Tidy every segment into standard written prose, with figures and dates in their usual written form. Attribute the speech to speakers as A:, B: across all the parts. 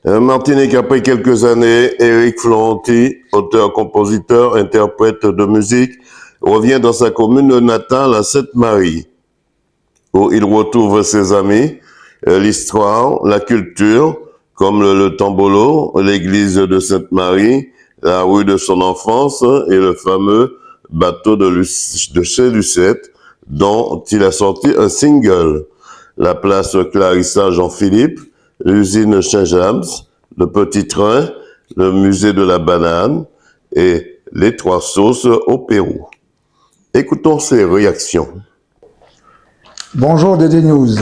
A: Martinique, après quelques années, Éric Florenti, auteur, compositeur, interprète de musique, revient dans sa commune natale à Sainte-Marie, où il retrouve ses amis, l'histoire, la culture, comme le tombolo, l'église de Sainte-Marie, la rue de son enfance et le fameux bateau de chez Lucette, dont il a sorti un single. La place Clarissa Jean-Philippe, l'usine Saint-James, le Petit Train, le musée de la banane et les Trois Sauces au Pérou. Écoutons ses réactions.
B: Bonjour DD News.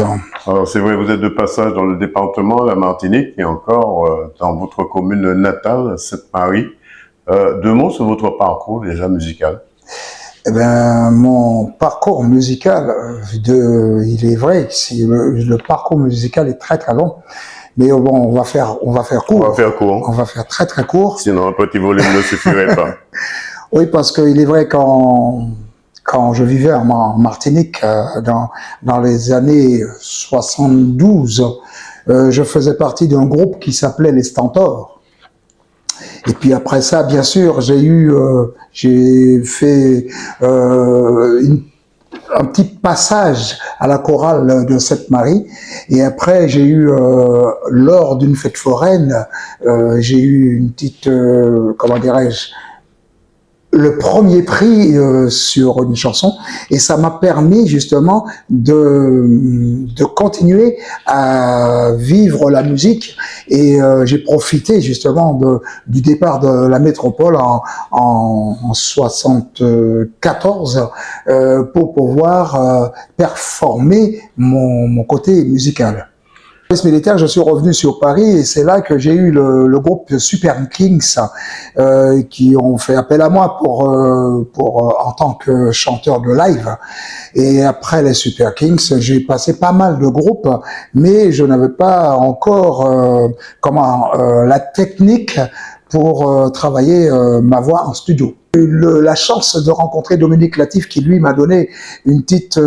A: Alors c'est vrai, vous êtes de passage dans le département, la Martinique, et encore dans votre commune natale, Sainte-Marie. Deux mots sur votre parcours déjà musical.
B: Eh ben, mon parcours musical, il est vrai, le parcours musical est très très long, mais bon, on va faire court.
A: On va faire court.
B: On va faire très très court.
A: Sinon un petit volume ne suffirait pas.
B: Oui, parce qu'il est vrai quand je vivais en Martinique dans les années 72, je faisais partie d'un groupe qui s'appelait les Stentors. Et puis après ça, bien sûr, j'ai fait un petit passage à la chorale de Sainte-Marie. Et après, j'ai eu, lors d'une fête foraine, j'ai eu une petite, comment dirais-je, le premier prix sur une chanson, et ça m'a permis justement de continuer à vivre la musique, et j'ai profité justement du départ de la métropole en 74 pour pouvoir performer mon côté musical. Militaire, je suis revenu sur Paris et c'est là que j'ai eu le groupe Super Kings qui ont fait appel à moi pour en tant que chanteur de live. Et après les Super Kings, j'ai passé pas mal de groupes, mais je n'avais pas encore la technique pour travailler ma voix en studio. J'ai eu la chance de rencontrer Dominique Latif qui lui m'a donné une petite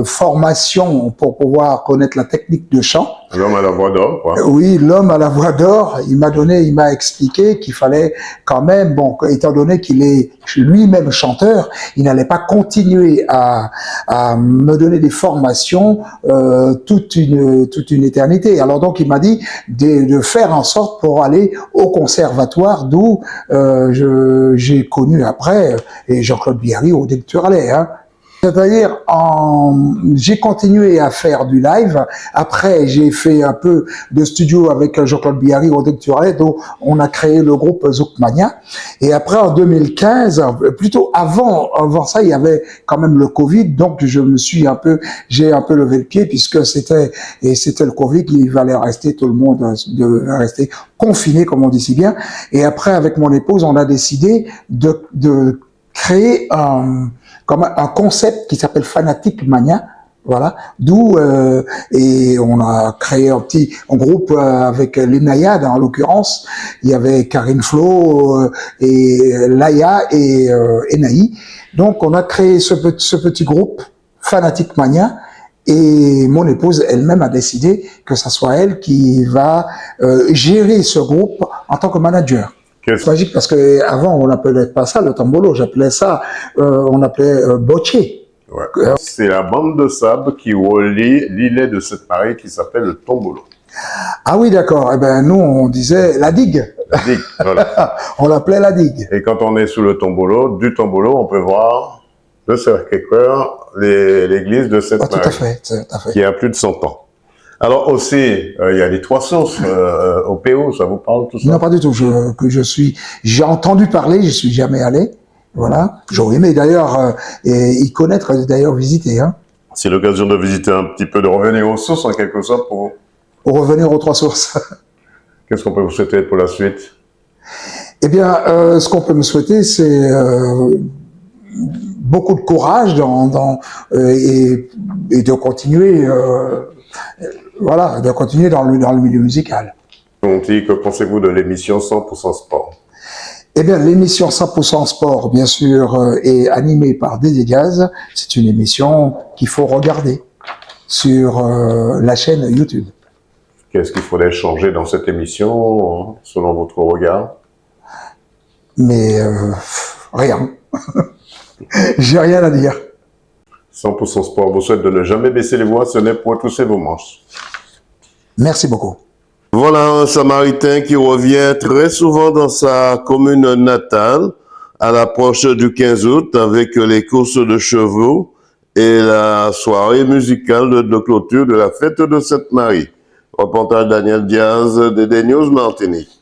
B: formation pour pouvoir connaître la technique de chant.
A: L'homme à la voix d'or, quoi.
B: Oui, l'homme à la voix d'or. Il m'a expliqué qu'il fallait quand même, bon, étant donné qu'il est lui-même chanteur, il n'allait pas continuer à me donner des formations toute une éternité. Alors donc il m'a dit de faire en sorte pour aller au conservatoire, d'où j'ai connu après et Jean-Claude Biarri au Délecturalais, hein. C'est-à-dire, j'ai continué à faire du live. Après, j'ai fait un peu de studio avec Jean-Claude Biarri au Délecturalais, dont on a créé le groupe Zoukmania. Et après, en 2015, plutôt avant ça, il y avait quand même le Covid, donc j'ai un peu levé le pied puisque c'était le Covid, il fallait rester, tout le monde devait rester confiné, comme on dit si bien. Et après, avec mon épouse, on a décidé de créer comme un concept qui s'appelle Fanatic Mania, voilà, d'où et on a créé un groupe avec les Naïades en l'occurrence. Il y avait Karine Flo et Laïa et Naï. Donc on a créé ce petit groupe Fanatic Mania. Et mon épouse elle-même a décidé que ça soit elle qui va gérer ce groupe en tant que manager. C'est magique parce que avant on n'appelait pas ça le tombolo, j'appelais ça, on appelait bocce.
A: Ouais. C'est la bande de sable qui relie l'îlet de Sainte-Marie qui s'appelle le tombolo.
B: Ah oui, d'accord. Eh ben nous on disait la digue.
A: La digue, voilà.
B: On l'appelait la digue.
A: Et quand on est sous le tombolo, du tombolo, on peut voir le Sacré-Cœur, l'église de Sainte-Marie,
B: tout à fait.
A: Qui a plus de 100 ans. Alors aussi, il y a les Trois Sauces au Pérou, ça vous parle tout ça?
B: Non, pas du tout. J'ai entendu parler, je suis jamais allé. Voilà. J'aurais aimé d'ailleurs y connaître, d'ailleurs visiter. Hein.
A: C'est l'occasion de visiter un petit peu, de revenir aux sources en quelque sorte pour
B: revenir aux Trois Sources.
A: Qu'est-ce qu'on peut vous souhaiter pour la suite?
B: Eh bien, ce qu'on peut me souhaiter, c'est beaucoup de courage et de continuer. Voilà, de continuer dans le milieu musical.
A: Que pensez-vous de l'émission 100% Sport?
B: Eh bien, l'émission 100% Sport, bien sûr, est animée par Dédé Gaz. C'est une émission qu'il faut regarder sur la chaîne YouTube.
A: Qu'est-ce qu'il faudrait changer dans cette émission, selon votre regard?
B: Mais rien. J'ai rien à dire.
A: 100% Sport vous souhaite de ne jamais baisser les voix, ce n'est pour retrousser vos manches.
B: Merci beaucoup.
A: Voilà un Samaritain qui revient très souvent dans sa commune natale à l'approche du 15 août avec les courses de chevaux et la soirée musicale de clôture de la fête de Sainte-Marie. Reportage Daniel Diaz de DD News Martinique.